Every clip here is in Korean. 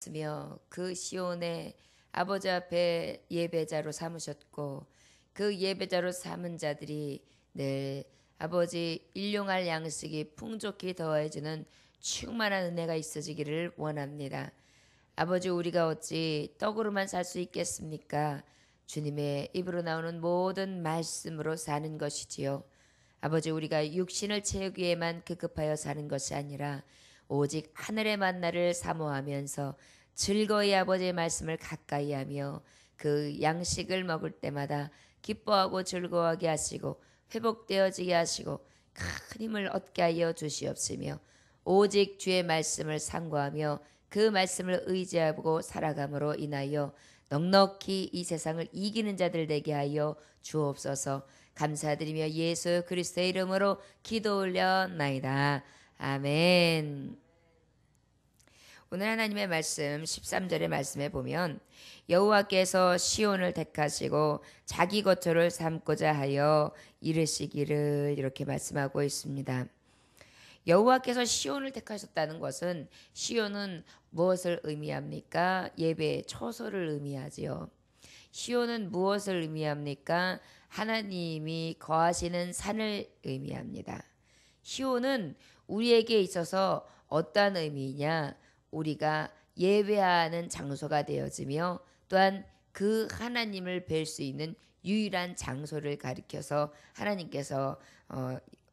하셨으며 그 시온에 아버지 앞에 예배자로 삼으셨고 그 예배자로 삼은 자들이 늘 아버지 일용할 양식이 풍족히 더해지는 충만한 은혜가 있어지기를 원합니다. 아버지, 우리가 어찌 떡으로만 살 수 있겠습니까? 주님의 입으로 나오는 모든 말씀으로 사는 것이지요. 아버지, 우리가 육신을 채우기 위해만 급급하여 사는 것이 아니라 오직 하늘의 만나를 사모하면서 즐거이 아버지의 말씀을 가까이 하며 그 양식을 먹을 때마다 기뻐하고 즐거워하게 하시고 회복되어지게 하시고 큰 힘을 얻게 하여 주시옵시며 오직 주의 말씀을 상고하며 그 말씀을 의지하고 살아감으로 인하여 넉넉히 이 세상을 이기는 자들 되게 하여 주옵소서. 감사드리며 예수 그리스도의 이름으로 기도 올려나이다. 아멘. 오늘 하나님의 말씀 13절의 말씀에 보면 여호와께서 시온을 택하시고 자기 거처를 삼고자 하여 이르시기를 이렇게 말씀하고 있습니다. 여호와께서 시온을 택하셨다는 것은 시온은 무엇을 의미합니까? 예배의 처소를 의미하지요. 시온은 무엇을 의미합니까? 하나님이 거하시는 산을 의미합니다. 시온은 우리에게 있어서 어떠한 의미이냐? 우리가 예배하는 장소가 되어지며 또한 그 하나님을 뵐 수 있는 유일한 장소를 가리켜서 하나님께서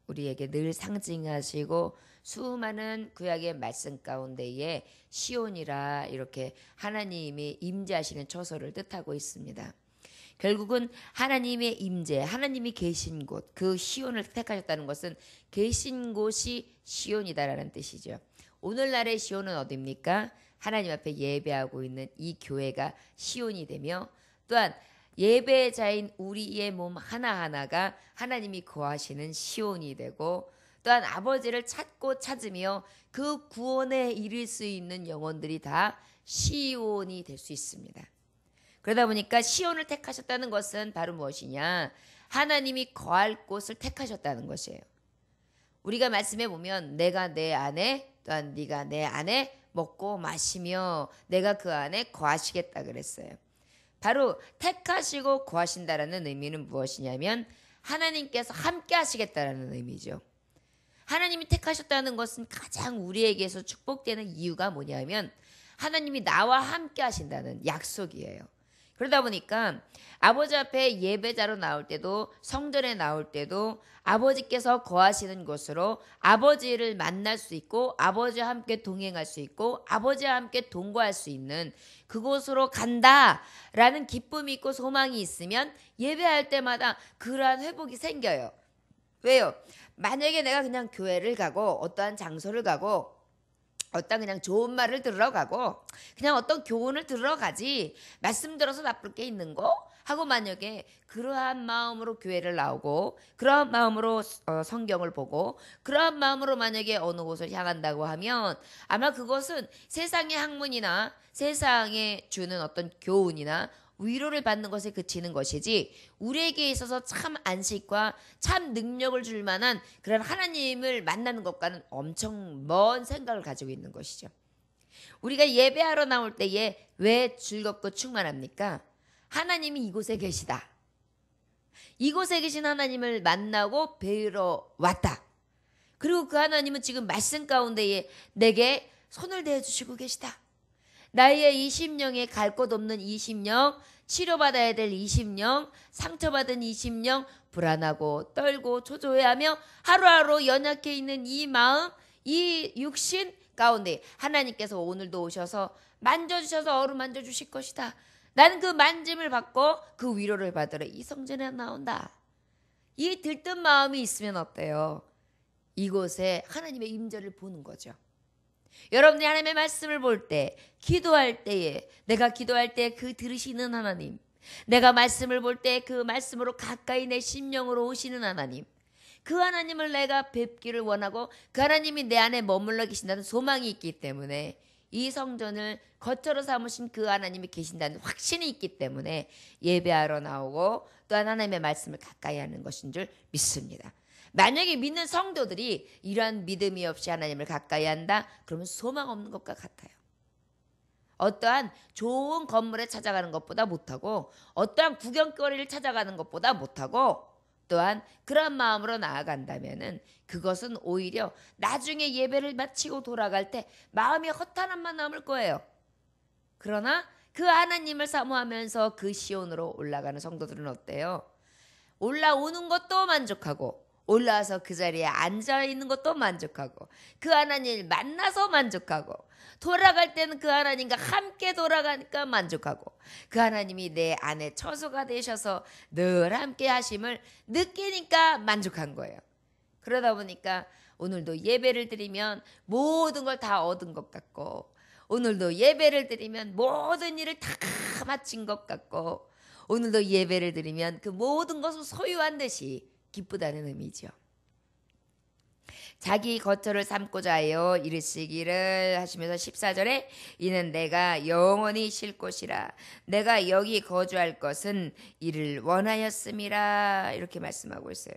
우리에게 늘 상징하시고 수많은 구약의 말씀 가운데에 시온이라 이렇게 하나님이 임재하시는 처소를 뜻하고 있습니다. 결국은 하나님의 임재, 하나님이 계신 곳, 그 시온을 택하셨다는 것은 계신 곳이 시온이다라는 뜻이죠. 오늘날의 시온은 어디입니까? 하나님 앞에 예배하고 있는 이 교회가 시온이 되며 또한 예배자인 우리의 몸 하나하나가 하나님이 거하시는 시온이 되고 또한 아버지를 찾고 찾으며 그 구원에 이를 수 있는 영혼들이 다 시온이 될 수 있습니다. 그러다 보니까 시온을 택하셨다는 것은 바로 무엇이냐? 하나님이 거할 곳을 택하셨다는 것이에요. 우리가 말씀해 보면 내가 내 안에 또한 네가 내 안에 먹고 마시며 내가 그 안에 거하시겠다 그랬어요. 바로 택하시고 거하신다라는 의미는 무엇이냐면 하나님께서 함께 하시겠다라는 의미죠. 하나님이 택하셨다는 것은 가장 우리에게서 축복되는 이유가 뭐냐면 하나님이 나와 함께 하신다는 약속이에요. 그러다 보니까 아버지 앞에 예배자로 나올 때도 성전에 나올 때도 아버지께서 거하시는 곳으로 아버지를 만날 수 있고 아버지와 함께 동행할 수 있고 아버지와 함께 동거할 수 있는 그곳으로 간다라는 기쁨이 있고 소망이 있으면 예배할 때마다 그러한 회복이 생겨요. 왜요? 만약에 내가 그냥 교회를 가고 어떠한 장소를 가고 어떤 그냥 좋은 말을 들으러 가고 그냥 어떤 교훈을 들으러 가지 말씀 들어서 나쁠 게 있는 거? 하고 만약에 그러한 마음으로 교회를 나오고 그러한 마음으로 성경을 보고 그러한 마음으로 만약에 어느 곳을 향한다고 하면 아마 그것은 세상의 학문이나 세상에 주는 어떤 교훈이나 위로를 받는 것에 그치는 것이지 우리에게 있어서 참 안식과 참 능력을 줄 만한 그런 하나님을 만나는 것과는 엄청 먼 생각을 가지고 있는 것이죠. 우리가 예배하러 나올 때에 왜 즐겁고 충만합니까? 하나님이 이곳에 계시다. 이곳에 계신 하나님을 만나고 뵈러 왔다. 그리고 그 하나님은 지금 말씀 가운데에 내게 손을 대주시고 계시다. 나의 이 심령에 갈 곳 없는 이 심령, 치료받아야 될 이 심령, 상처받은 이 심령, 불안하고 떨고 초조해하며 하루하루 연약해 있는 이 마음, 이 육신 가운데 하나님께서 오늘도 오셔서 만져주셔서 어루만져 주실 것이다. 나는 그 만짐을 받고 그 위로를 받으러 이 성전에 나온다. 이 들뜬 마음이 있으면 어때요? 이곳에 하나님의 임재를 보는 거죠. 여러분들이 하나님의 말씀을 볼 때, 기도할 때에, 내가 기도할 때 그 들으시는 하나님, 내가 말씀을 볼 때 그 말씀으로 가까이 내 심령으로 오시는 하나님, 그 하나님을 내가 뵙기를 원하고 그 하나님이 내 안에 머물러 계신다는 소망이 있기 때문에 이 성전을 거처로 삼으신 그 하나님이 계신다는 확신이 있기 때문에 예배하러 나오고 또한 하나님의 말씀을 가까이 하는 것인 줄 믿습니다. 만약에 믿는 성도들이 이러한 믿음이 없이 하나님을 가까이 한다? 그러면 소망 없는 것과 같아요. 어떠한 좋은 건물에 찾아가는 것보다 못하고 어떠한 구경거리를 찾아가는 것보다 못하고 또한 그런 마음으로 나아간다면은 그것은 오히려 나중에 예배를 마치고 돌아갈 때 마음이 허탄함만 남을 거예요. 그러나 그 하나님을 사모하면서 그 시온으로 올라가는 성도들은 어때요? 올라오는 것도 만족하고 올라와서 그 자리에 앉아 있는 것도 만족하고 그 하나님을 만나서 만족하고 돌아갈 때는 그 하나님과 함께 돌아가니까 만족하고 그 하나님이 내 안에 처소가 되셔서 늘 함께 하심을 느끼니까 만족한 거예요. 그러다 보니까 오늘도 예배를 드리면 모든 걸 다 얻은 것 같고 오늘도 예배를 드리면 모든 일을 다 마친 것 같고 오늘도 예배를 드리면 그 모든 것을 소유한 듯이 기쁘다는 의미죠. 자기 거처를 삼고자 하여 이르시기를 하시면서 14절에 이는 내가 영원히 쉴 곳이라 내가 여기 거주할 것은 이를 원하였음이라 이렇게 말씀하고 있어요.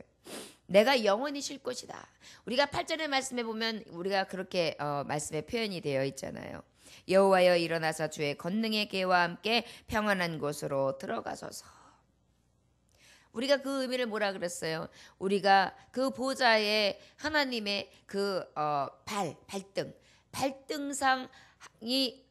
내가 영원히 쉴 곳이다. 우리가 8절의 말씀에 보면 우리가 그렇게 말씀에 표현이 되어 있잖아요. 여호와여 일어나서 주의 권능의 계와 함께 평안한 곳으로 들어가소서. 우리가 그 의미를 뭐라 그랬어요? 우리가 그 보좌에 하나님의 그 발등상이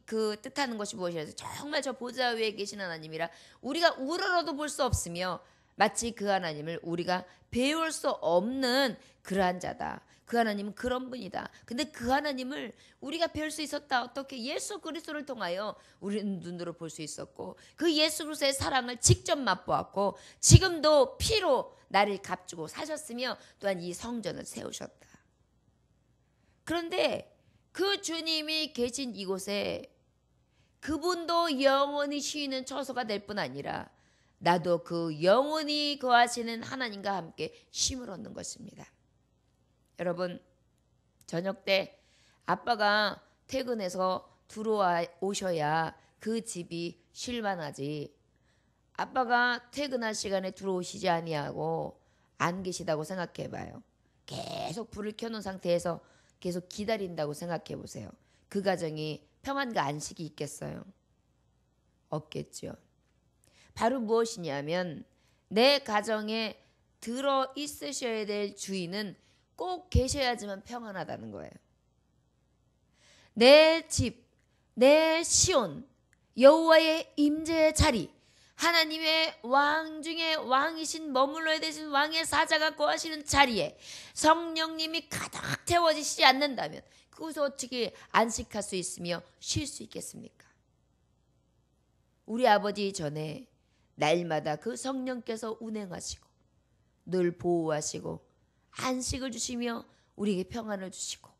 그 뜻하는 것이 무엇이라서 정말 저 보좌 위에 계신 하나님이라 우리가 우러러도 볼 수 없으며 마치 그 하나님을 우리가 배울 수 없는 그러한 자다. 그 하나님은 그런 분이다. 근데 그 하나님을 우리가 배울 수 있었다. 어떻게? 예수 그리스도를 통하여 우리는 눈으로 볼 수 있었고 그 예수 그리스도의 사랑을 직접 맛보았고 지금도 피로 나를 값주고 사셨으며 또한 이 성전을 세우셨다. 그런데 그 주님이 계신 이곳에 그분도 영원히 쉬는 처소가 될 뿐 아니라 나도 그 영원히 거하시는 하나님과 함께 쉼을 얻는 것입니다. 여러분, 저녁 때 아빠가 퇴근해서 들어오셔야 그 집이 쉴만하지. 아빠가 퇴근할 시간에 들어오시지 아니하고 안 계시다고 생각해 봐요. 계속 불을 켜놓은 상태에서 계속 기다린다고 생각해 보세요. 그 가정이 평안과 안식이 있겠어요? 없겠죠. 바로 무엇이냐면 내 가정에 들어 있으셔야 될 주인은 꼭 계셔야지만 평안하다는 거예요. 내 집, 내 시온, 여호와의 임재의 자리, 하나님의 왕 중에 왕이신 머물러야 되신 왕의 사자가 거하시는 자리에 성령님이 가득 태워지시지 않는다면 그곳에 어떻게 안식할 수 있으며 쉴 수 있겠습니까? 우리 아버지 전에 날마다 그 성령께서 운행하시고 늘 보호하시고 안식을 주시며 우리에게 평안을 주시고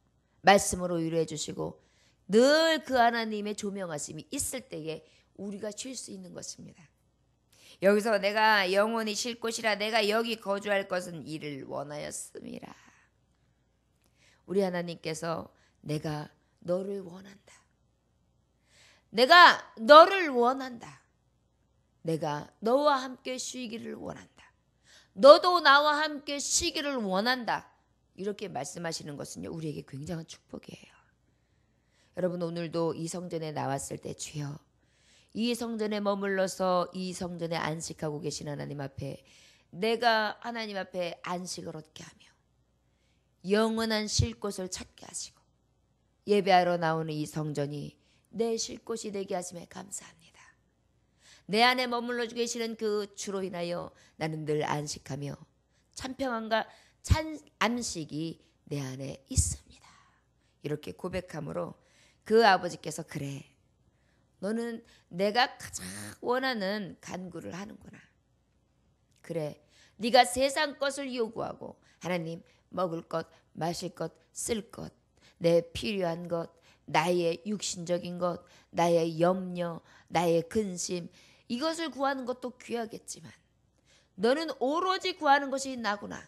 말씀으로 위로해 주시고 늘 그 하나님의 조명하심이 있을 때에 우리가 쉴 수 있는 것입니다. 여기서 내가 영원히 쉴 곳이라 내가 여기 거주할 것은 이를 원하였음이라. 우리 하나님께서 내가 너를 원한다. 내가 너를 원한다. 내가 너와 함께 쉬기를 원한다. 너도 나와 함께 쉬기를 원한다. 이렇게 말씀하시는 것은요, 우리에게 굉장한 축복이에요. 여러분, 오늘도 이 성전에 나왔을 때 주여 이 성전에 머물러서 이 성전에 안식하고 계신 하나님 앞에 내가 하나님 앞에 안식을 얻게 하며 영원한 쉴 곳을 찾게 하시고 예배하러 나오는 이 성전이 내 쉴 곳이 되게 하심에 감사합니다. 내 안에 머물러 계시는 그 주로 인하여 나는 늘 안식하며 참 평안과 참 안식이 내 안에 있습니다. 이렇게 고백함으로 그 아버지께서 그래, 너는 내가 가장 원하는 간구를 하는구나. 그래, 네가 세상 것을 요구하고 하나님 먹을 것, 마실 것, 쓸 것, 내 필요한 것, 나의 육신적인 것, 나의 염려, 나의 근심, 이것을 구하는 것도 귀하겠지만 너는 오로지 구하는 것이 나구나.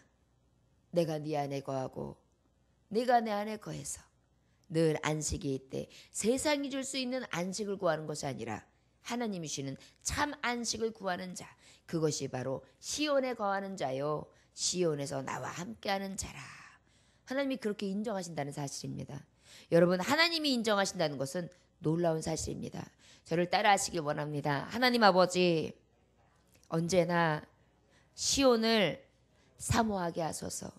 내가 네 안에 거하고 네가 내 안에 거해서 늘 안식이 있대. 세상이 줄 수 있는 안식을 구하는 것이 아니라 하나님이 주시는 참 안식을 구하는 자, 그것이 바로 시온에 거하는 자요, 시온에서 나와 함께하는 자라. 하나님이 그렇게 인정하신다는 사실입니다. 여러분, 하나님이 인정하신다는 것은 놀라운 사실입니다. 저를 따라하시길 원합니다. 하나님 아버지, 언제나 시온을 사모하게 하소서.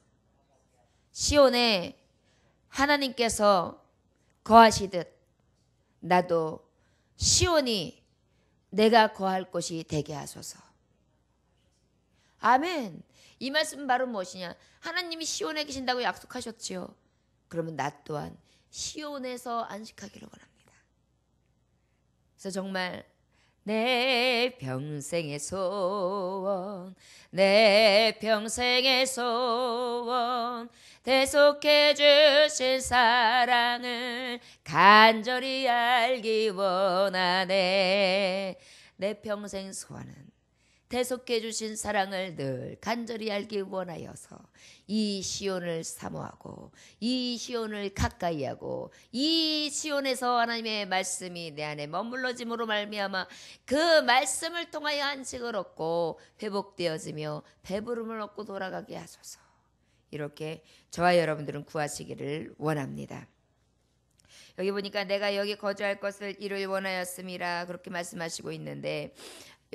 시온에 하나님께서 거하시듯 나도 시온이 내가 거할 곳이 되게 하소서. 아멘. 이 말씀은 바로 무엇이냐? 하나님이 시온에 계신다고 약속하셨지요. 그러면 나 또한 시온에서 안식하기를 원합니다. 그래서 정말 내 평생의 소원, 내 평생의 소원, 대속해 주신 사랑을 간절히 알기 원하네. 내 평생 소원은 대속해 주신 사랑을 늘 간절히 알기 원하여서 이 시온을 사모하고 이 시온을 가까이 하고 이 시온에서 하나님의 말씀이 내 안에 머물러짐으로 말미암아 그 말씀을 통하여 안식을 얻고 회복되어지며 배부름을 얻고 돌아가게 하소서. 이렇게 저와 여러분들은 구하시기를 원합니다. 여기 보니까 내가 여기 거주할 것을 이루길 원하였음이라 그렇게 말씀하시고 있는데,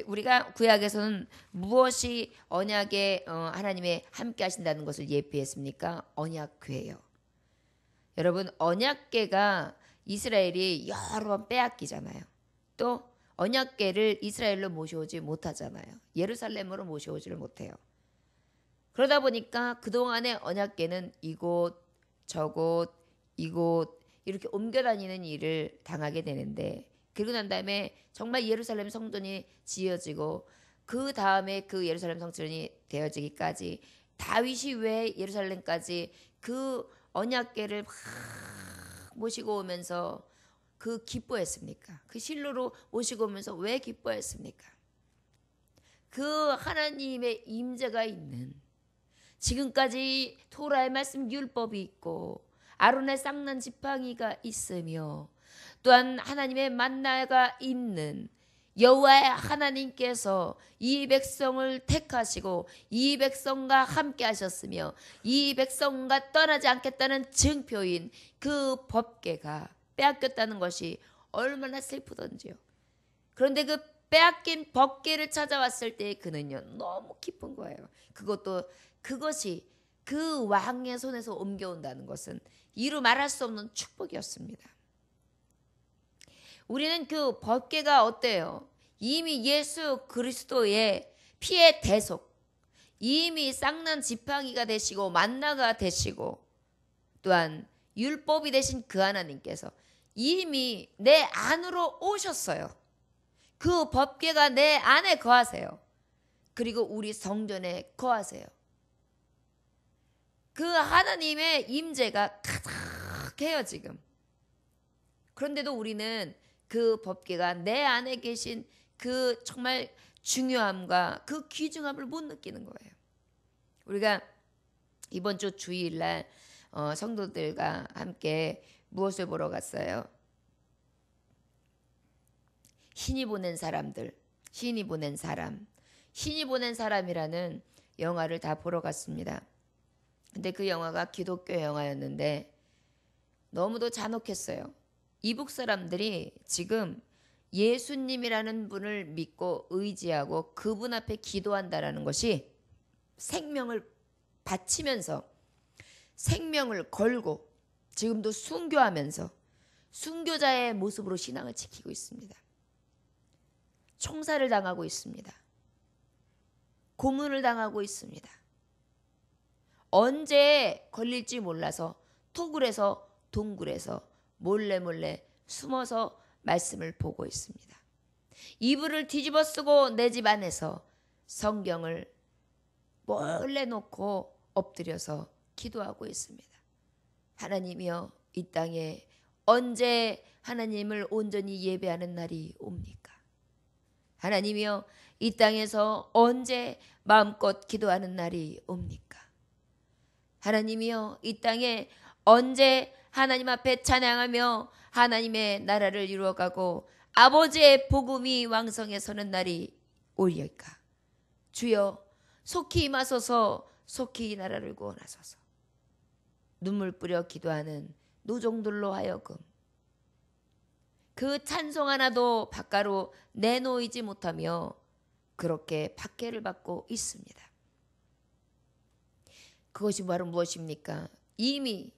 우리가 구약에서는 무엇이 언약에 하나님의 함께 하신다는 것을 예표했습니까? 언약궤예요. 여러분, 언약궤가 이스라엘이 여러 번 빼앗기잖아요. 또 언약궤를 이스라엘로 모셔오지 못하잖아요. 예루살렘으로 모셔오지를 못해요. 그러다 보니까 그동안의 언약궤는 이곳 저곳 이곳 이렇게 옮겨 다니는 일을 당하게 되는데, 그러고 난 다음에 정말 예루살렘 성전이 지어지고 그 다음에 그 예루살렘 성전이 되어지기까지 다윗이 왜 예루살렘까지 그 언약궤를 막 모시고 오면서 그 기뻐했습니까? 그 실로로 모시고 오면서 왜 기뻐했습니까? 그 하나님의 임재가 있는, 지금까지 토라의 말씀 율법이 있고 아론의 쌍난 지팡이가 있으며 또한 하나님의 만나가 있는 여호와의 하나님께서 이 백성을 택하시고 이 백성과 함께 하셨으며 이 백성과 떠나지 않겠다는 증표인 그 법궤가 빼앗겼다는 것이 얼마나 슬프던지요. 그런데 그 빼앗긴 법궤를 찾아왔을 때 그는요 너무 기쁜 거예요. 그것이 그 왕의 손에서 옮겨온다는 것은 이루 말할 수 없는 축복이었습니다. 우리는 그 법궤가 어때요? 이미 예수 그리스도의 피의 대속, 이미 쌍난 지팡이가 되시고 만나가 되시고 또한 율법이 되신 그 하나님께서 이미 내 안으로 오셨어요. 그 법궤가 내 안에 거하세요. 그리고 우리 성전에 거하세요. 그 하나님의 임재가 가득해요 지금. 그런데도 우리는 그 법궤가 내 안에 계신 그 정말 중요함과 그 귀중함을 못 느끼는 거예요. 우리가 이번 주 주일날 성도들과 함께 무엇을 보러 갔어요? 신이 보낸 사람들, 신이 보낸 사람, 신이 보낸 사람이라는 영화를 다 보러 갔습니다. 근데 그 영화가 기독교 영화였는데 너무도 잔혹했어요. 이북 사람들이 지금 예수님이라는 분을 믿고 의지하고 그분 앞에 기도한다라는 것이 생명을 바치면서 생명을 걸고 지금도 순교하면서 순교자의 모습으로 신앙을 지키고 있습니다. 총살을 당하고 있습니다. 고문을 당하고 있습니다. 언제 걸릴지 몰라서 토굴에서 동굴에서 몰래 숨어서 말씀을 보고 있습니다. 이불을 뒤집어 쓰고 내 집 안에서 성경을 몰래 놓고 엎드려서 기도하고 있습니다. 하나님이여, 이 땅에 언제 하나님을 온전히 예배하는 날이 옵니까? 하나님이여, 이 땅에서 언제 마음껏 기도하는 날이 옵니까? 하나님이여, 이 땅에 언제 하나님 앞에 찬양하며 하나님의 나라를 이루어가고 아버지의 복음이 왕성해서는 날이 오리까? 주여, 속히 임하소서, 속히 이 나라를 구원하소서. 눈물 뿌려 기도하는 노종들로 하여금 그 찬송 하나도 바깥으로 내놓이지 못하며 그렇게 박해를 받고 있습니다. 그것이 바로 무엇입니까? 이미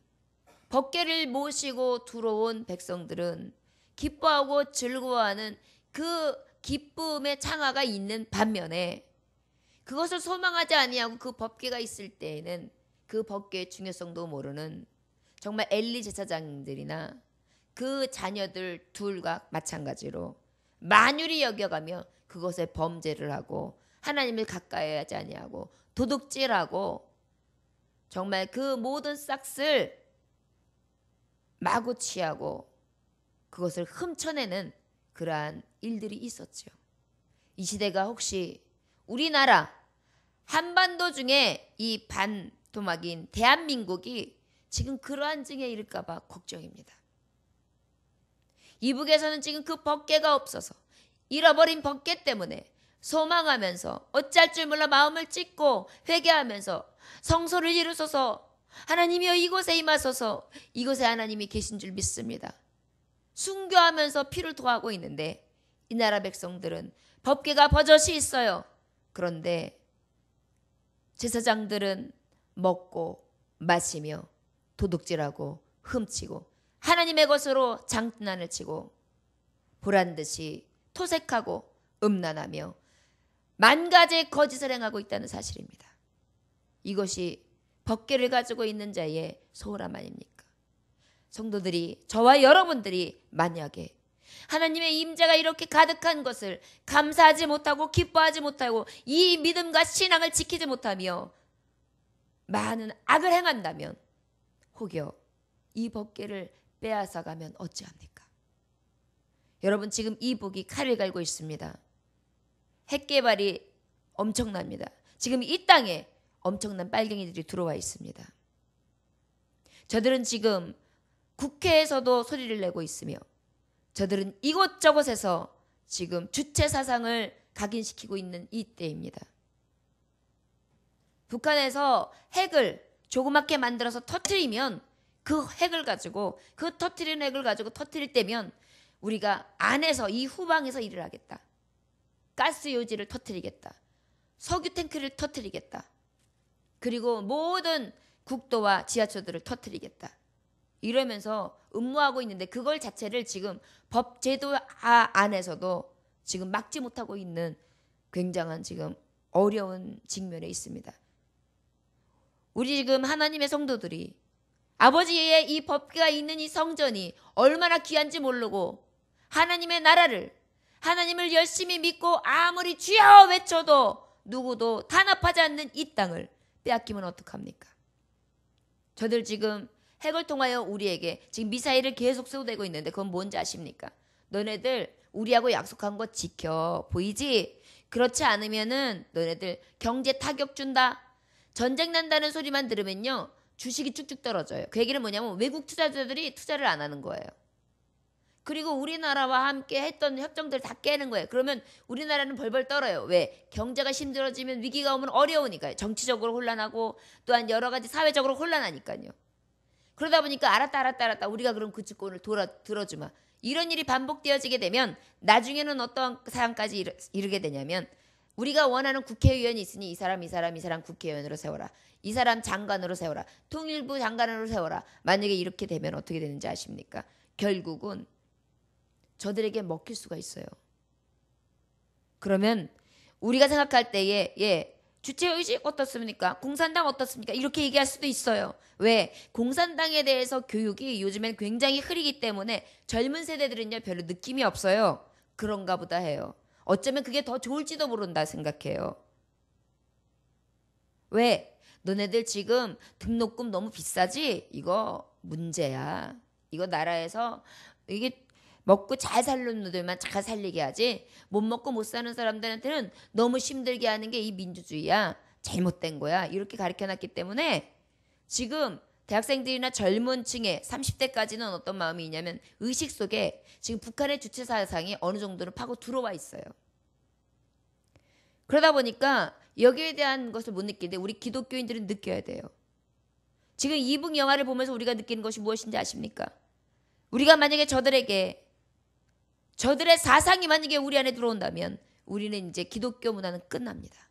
법궤를 모시고 들어온 백성들은 기뻐하고 즐거워하는 그 기쁨의 창화가 있는 반면에 그것을 소망하지 아니하고 그 법궤가 있을 때에는 그 법궤의 중요성도 모르는 정말 엘리 제사장들이나 그 자녀들 둘과 마찬가지로 만유리 여겨가며 그것에 범죄를 하고 하나님을 가까이 하지 아니하고 도둑질하고 정말 그 모든 싹을 마구 취하고 그것을 훔쳐내는 그러한 일들이 있었죠. 이 시대가 혹시 우리나라 한반도 중에 이 반토막인 대한민국이 지금 그러한 징에 이를까 봐 걱정입니다. 이북에서는 지금 그 법궤가 없어서 잃어버린 법궤 때문에 소망하면서 어찌할 줄 몰라 마음을 찢고 회개하면서 성소를 이루소서, 하나님이여 이곳에 임하소서, 이곳에 하나님이 계신 줄 믿습니다. 순교하면서 피를 토하고 있는데 이 나라 백성들은 법궤가 버젓이 있어요. 그런데 제사장들은 먹고 마시며 도둑질하고 훔치고 하나님의 것으로 장난을 치고 보란듯이 토색하고 음란하며 만 가지의 거짓을 행하고 있다는 사실입니다. 이것이 법궤를 가지고 있는 자의 소홀함 아닙니까? 성도들이, 저와 여러분들이 만약에 하나님의 임재가 이렇게 가득한 것을 감사하지 못하고 기뻐하지 못하고 이 믿음과 신앙을 지키지 못하며 많은 악을 행한다면 혹여 이 법궤를 빼앗아가면 어찌합니까? 여러분, 지금 이북이 칼을 갈고 있습니다. 핵개발이 엄청납니다. 지금 이 땅에 엄청난 빨갱이들이 들어와 있습니다. 저들은 지금 국회에서도 소리를 내고 있으며 저들은 이곳저곳에서 지금 주체 사상을 각인시키고 있는 이때입니다. 북한에서 핵을 조그맣게 만들어서 터뜨리면 그 핵을 가지고 그 터뜨린 핵을 가지고 터뜨릴 때면 우리가 안에서 이 후방에서 일을 하겠다. 가스 요지를 터뜨리겠다. 석유 탱크를 터뜨리겠다. 그리고 모든 국도와 지하철들을 터뜨리겠다. 이러면서 음모하고 있는데 그걸 자체를 지금 법 제도 안에서도 지금 막지 못하고 있는 굉장한 지금 어려운 직면에 있습니다. 우리 지금 하나님의 성도들이 아버지의 이 법궤가 있는 이 성전이 얼마나 귀한지 모르고 하나님의 나라를, 하나님을 열심히 믿고 아무리 주여 외쳐도 누구도 탄압하지 않는 이 땅을 빼앗기면 어떡합니까? 저들 지금 핵을 통하여 우리에게 지금 미사일을 계속 쏘대고 있는데 그건 뭔지 아십니까? 너네들 우리하고 약속한 거 지켜. 보이지? 그렇지 않으면은 너네들 경제 타격 준다. 전쟁 난다는 소리만 들으면요 주식이 쭉쭉 떨어져요. 그 얘기는 뭐냐면 외국 투자자들이 투자를 안 하는 거예요. 그리고 우리나라와 함께 했던 협정들 다 깨는 거예요. 그러면 우리나라는 벌벌 떨어요. 왜? 경제가 힘들어지면 위기가 오면 어려우니까요. 정치적으로 혼란하고 또한 여러 가지 사회적으로 혼란하니까요. 그러다 보니까 알았다 우리가 그럼 그 주권을 들어주마. 이런 일이 반복되어지게 되면 나중에는 어떤 상황까지 이르게 되냐면 우리가 원하는 국회의원이 있으니 이 사람 국회의원으로 세워라. 이 사람 장관으로 세워라. 통일부 장관으로 세워라. 만약에 이렇게 되면 어떻게 되는지 아십니까? 결국은 저들에게 먹힐 수가 있어요. 그러면 우리가 생각할 때에 주체의식 어떻습니까? 공산당 어떻습니까? 이렇게 얘기할 수도 있어요. 왜? 공산당에 대해서 교육이 요즘엔 굉장히 흐리기 때문에 젊은 세대들은요 별로 느낌이 없어요. 그런가 보다 해요. 어쩌면 그게 더 좋을지도 모른다 생각해요. 왜? 너네들 지금 등록금 너무 비싸지? 이거 문제야. 이거 나라에서 이게 먹고 잘 살는 놈들만 잘 살리게 하지 못 먹고 못 사는 사람들한테는 너무 힘들게 하는 게 이 민주주의야. 잘못된 거야. 이렇게 가르쳐놨기 때문에 지금 대학생들이나 젊은 층에 30대까지는 어떤 마음이 있냐면 의식 속에 지금 북한의 주체 사상이 어느 정도는 파고 들어와 있어요. 그러다 보니까 여기에 대한 것을 못 느끼는데 우리 기독교인들은 느껴야 돼요. 지금 이북 영화를 보면서 우리가 느끼는 것이 무엇인지 아십니까? 우리가 만약에 저들에게 저들의 사상이 만약에 우리 안에 들어온다면 우리는 이제 기독교 문화는 끝납니다.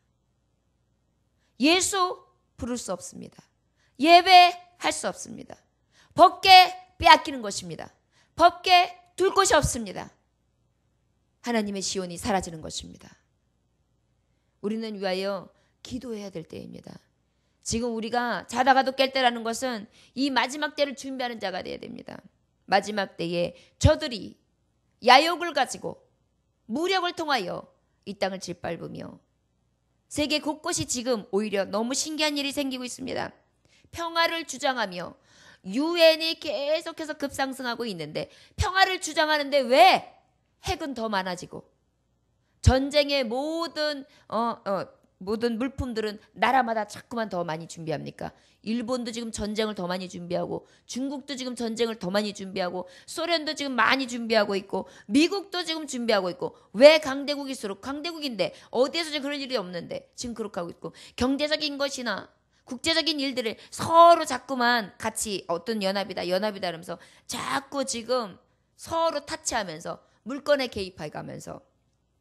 예수 부를 수 없습니다. 예배할 수 없습니다. 법궤 빼앗기는 것입니다. 법궤 둘 곳이 없습니다. 하나님의 시온이 사라지는 것입니다. 우리는 위하여 기도해야 될 때입니다. 지금 우리가 자다가도 깰 때라는 것은 이 마지막 때를 준비하는 자가 되어야 됩니다. 마지막 때에 저들이 야욕을 가지고 무력을 통하여 이 땅을 짓밟으며 세계 곳곳이 지금 오히려 너무 신기한 일이 생기고 있습니다. 평화를 주장하며 유엔이 계속해서 급상승하고 있는데 평화를 주장하는데 왜 핵은 더 많아지고 전쟁의 모든 물품들은 나라마다 자꾸만 더 많이 준비합니까? 일본도 지금 전쟁을 더 많이 준비하고 중국도 지금 전쟁을 더 많이 준비하고 소련도 지금 많이 준비하고 있고 미국도 지금 준비하고 있고 왜 강대국일수록 강대국인데 어디에서 지금 그런 일이 없는데 지금 그렇게 하고 있고 경제적인 것이나 국제적인 일들을 서로 자꾸만 같이 어떤 연합이다 하면서 자꾸 지금 서로 타치하면서 물건에 개입해 가면서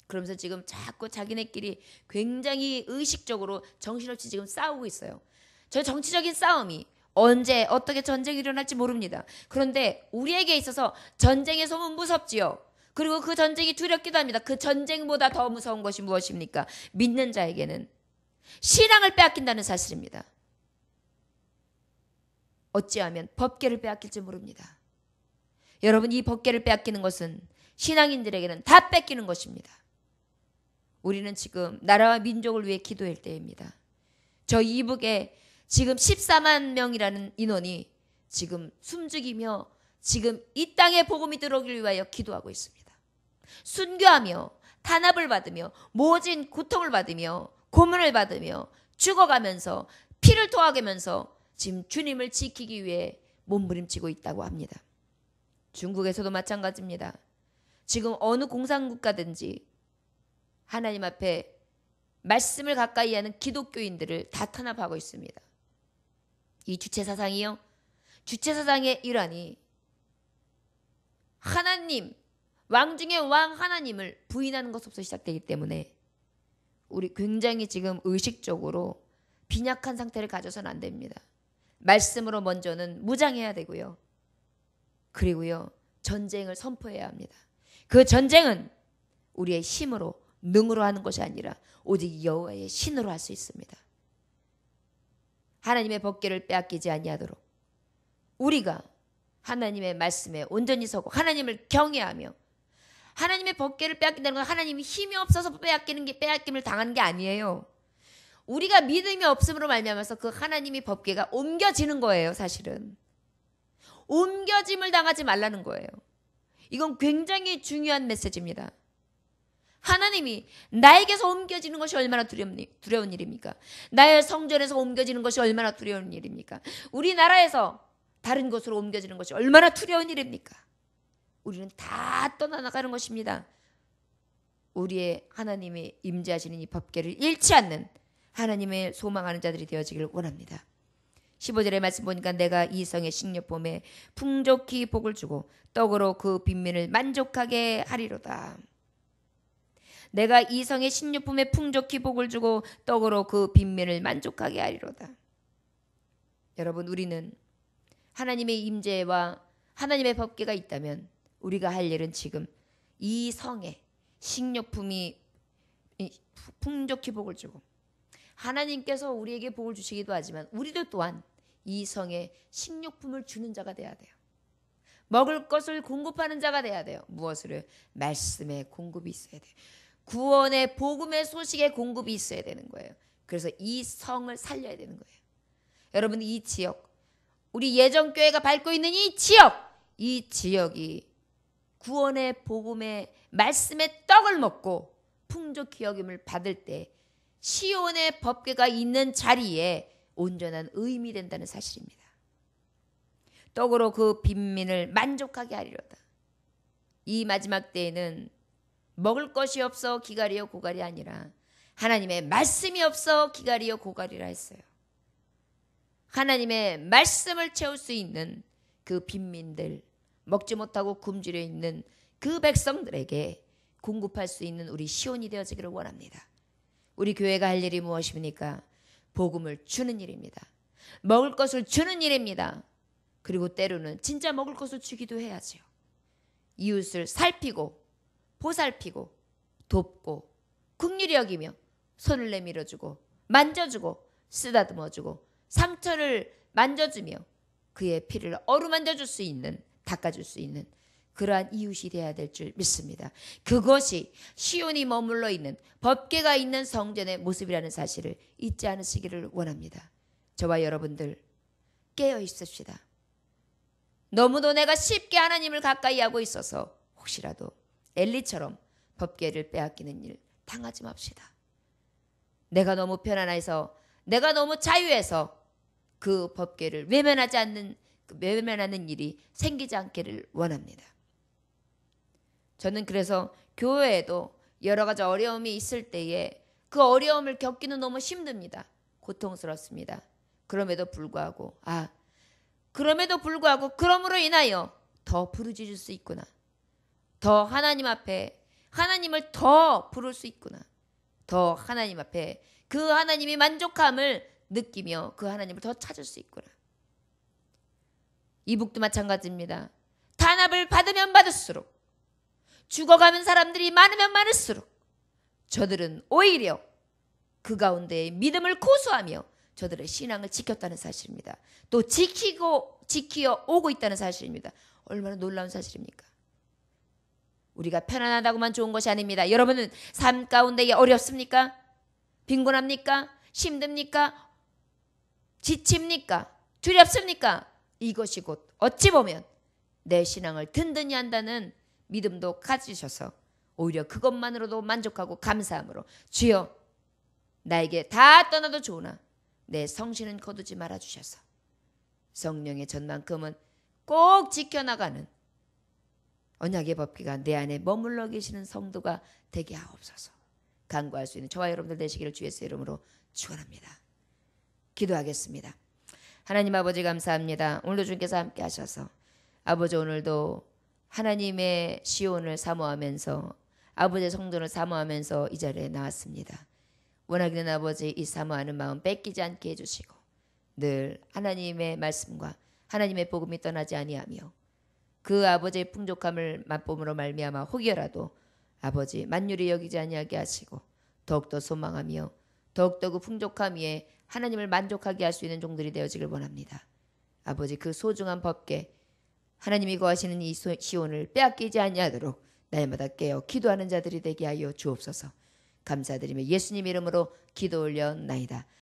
그러면서 지금 자꾸 자기네끼리 굉장히 의식적으로 정신없이 지금 싸우고 있어요. 저 정치적인 싸움이 언제 어떻게 전쟁이 일어날지 모릅니다. 그런데 우리에게 있어서 전쟁의 소문 무섭지요. 그리고 그 전쟁이 두렵기도 합니다. 그 전쟁보다 더 무서운 것이 무엇입니까? 믿는 자에게는 신앙을 빼앗긴다는 사실입니다. 어찌하면 법궤를 빼앗길지 모릅니다. 여러분, 이 법궤를 빼앗기는 것은 신앙인들에게는 다 뺏기는 것입니다. 우리는 지금 나라와 민족을 위해 기도할 때입니다. 저 이북에 지금 14만 명이라는 인원이 지금 숨죽이며 지금 이 땅에 복음이 들어오길 위하여 기도하고 있습니다. 순교하며 탄압을 받으며 모진 고통을 받으며 고문을 받으며 죽어가면서 피를 토하면서 지금 주님을 지키기 위해 몸부림치고 있다고 합니다. 중국에서도 마찬가지입니다. 지금 어느 공산국가든지 하나님 앞에 말씀을 가까이 하는 기독교인들을 다 탄압하고 있습니다. 이 주체사상이요. 주체사상의 일환이 하나님, 왕 중에 왕 하나님을 부인하는 것으로부터 시작되기 때문에 우리 굉장히 지금 의식적으로 빈약한 상태를 가져서는 안 됩니다. 말씀으로 먼저는 무장해야 되고요. 그리고요, 전쟁을 선포해야 합니다. 그 전쟁은 우리의 힘으로 능으로 하는 것이 아니라 오직 여호와의 신으로 할 수 있습니다. 하나님의 법궤를 빼앗기지 아니하도록 우리가 하나님의 말씀에 온전히 서고 하나님을 경외하며 하나님의 법궤를 빼앗긴다는 건 하나님이 힘이 없어서 빼앗김을 당하는 게 아니에요. 우리가 믿음이 없음으로 말미암아서 그 하나님의 법궤가 옮겨지는 거예요. 사실은 옮겨짐을 당하지 말라는 거예요. 이건 굉장히 중요한 메시지입니다. 하나님이 나에게서 옮겨지는 것이 얼마나 두려운 일입니까? 나의 성전에서 옮겨지는 것이 얼마나 두려운 일입니까? 우리나라에서 다른 곳으로 옮겨지는 것이 얼마나 두려운 일입니까? 우리는 다 떠나나가는 것입니다. 우리의 하나님의 임재하시는 이 법궤를 잃지 않는 하나님의 소망하는 자들이 되어지기를 원합니다. 15절의 말씀 보니까 내가 이 성의 식료품에 풍족히 복을 주고 떡으로 그 빈민을 만족하게 하리로다. 내가 이 성의 식료품에 풍족히 복을 주고 떡으로 그 빈민을 만족하게 하리로다. 여러분, 우리는 하나님의 임재와 하나님의 법궤가 있다면 우리가 할 일은 지금 이 성에 식료품이 풍족히 복을 주고 하나님께서 우리에게 복을 주시기도 하지만 우리도 또한 이 성에 식료품을 주는 자가 돼야 돼요. 먹을 것을 공급하는 자가 돼야 돼요. 무엇을요? 말씀의 공급이 있어야 돼요. 구원의 복음의 소식의 공급이 있어야 되는 거예요. 그래서 이 성을 살려야 되는 거예요. 여러분, 이 지역, 우리 예정교회가 밟고 있는 이 지역이 구원의 복음의 말씀의 떡을 먹고 풍족히 여김을 받을 때 시온의 법궤가 있는 자리에 온전한 의미 된다는 사실입니다. 떡으로 그 빈민을 만족하게 하리로다. 이 마지막 때에는 먹을 것이 없어 기갈이여 고갈이 아니라 하나님의 말씀이 없어 기갈이여 고갈이라 했어요. 하나님의 말씀을 채울 수 있는 그 빈민들, 먹지 못하고 굶주려 있는 그 백성들에게 공급할 수 있는 우리 시온이 되어지기를 원합니다. 우리 교회가 할 일이 무엇입니까? 복음을 주는 일입니다. 먹을 것을 주는 일입니다. 그리고 때로는 진짜 먹을 것을 주기도 해야죠. 이웃을 살피고 보살피고 돕고 긍휼히 여기며 손을 내밀어주고 만져주고 쓰다듬어주고 상처를 만져주며 그의 피를 어루만져줄 수 있는, 닦아줄 수 있는 그러한 이웃이 되어야 될 줄 믿습니다. 그것이 시온이 머물러 있는 법궤가 있는 성전의 모습이라는 사실을 잊지 않으시기를 원합니다. 저와 여러분들 깨어 있읍시다. 너무도 내가 쉽게 하나님을 가까이 하고 있어서 혹시라도 엘리처럼 법궤를 빼앗기는 일 당하지 맙시다. 내가 너무 편안해서, 내가 너무 자유해서 그 법궤를 외면하는 일이 생기지 않기를 원합니다. 저는 그래서 교회에도 여러 가지 어려움이 있을 때에 그 어려움을 겪기는 너무 힘듭니다. 고통스럽습니다. 그럼에도 불구하고 그럼으로 인하여 더 부르짖을 수 있구나. 더 하나님 앞에 하나님을 더 부를 수 있구나. 더 하나님 앞에 그 하나님이 만족함을 느끼며 그 하나님을 더 찾을 수 있구나. 이북도 마찬가지입니다. 단합을 받으면 받을수록, 죽어가는 사람들이 많으면 많을수록 저들은 오히려 그 가운데에 믿음을 고수하며 저들의 신앙을 지켰다는 사실입니다. 또 지키어 오고 있다는 사실입니다. 얼마나 놀라운 사실입니까? 우리가 편안하다고만 좋은 것이 아닙니다. 여러분은 삶 가운데에 어렵습니까? 빈곤합니까? 힘듭니까? 지칩니까? 두렵습니까? 이것이 곧 어찌 보면 내 신앙을 든든히 한다는 믿음도 가지셔서 오히려 그것만으로도 만족하고 감사함으로 주여 나에게 다 떠나도 좋으나 내 성신은 거두지 말아주셔서 성령의 전만큼은 꼭 지켜나가는 언약의 법궤가 내 안에 머물러 계시는 성도가 되게 하옵소서. 간구할 수 있는 저와 여러분들 되시기를 주 예수의 이름으로 축원합니다. 기도하겠습니다. 하나님 아버지 감사합니다. 오늘도 주님께서 함께 하셔서 아버지 오늘도 하나님의 시온을 사모하면서 아버지의 성전을 사모하면서 이 자리에 나왔습니다. 원하기는 아버지 이 사모하는 마음 뺏기지 않게 해주시고 늘 하나님의 말씀과 하나님의 복음이 떠나지 아니하며 그 아버지의 풍족함을 맛봄으로 말미암아 혹여라도 아버지 만유리 여기지 아니하게 하시고 더욱더 소망하며 더욱더 그 풍족함 위에 하나님을 만족하게 할 수 있는 종들이 되어지길 원합니다. 아버지 그 소중한 법궤 하나님이 거하시는 이 시온을 빼앗기지 아니하도록 날마다 깨어 기도하는 자들이 되게 하여 주옵소서. 감사드리며 예수님 이름으로 기도 올려나이다.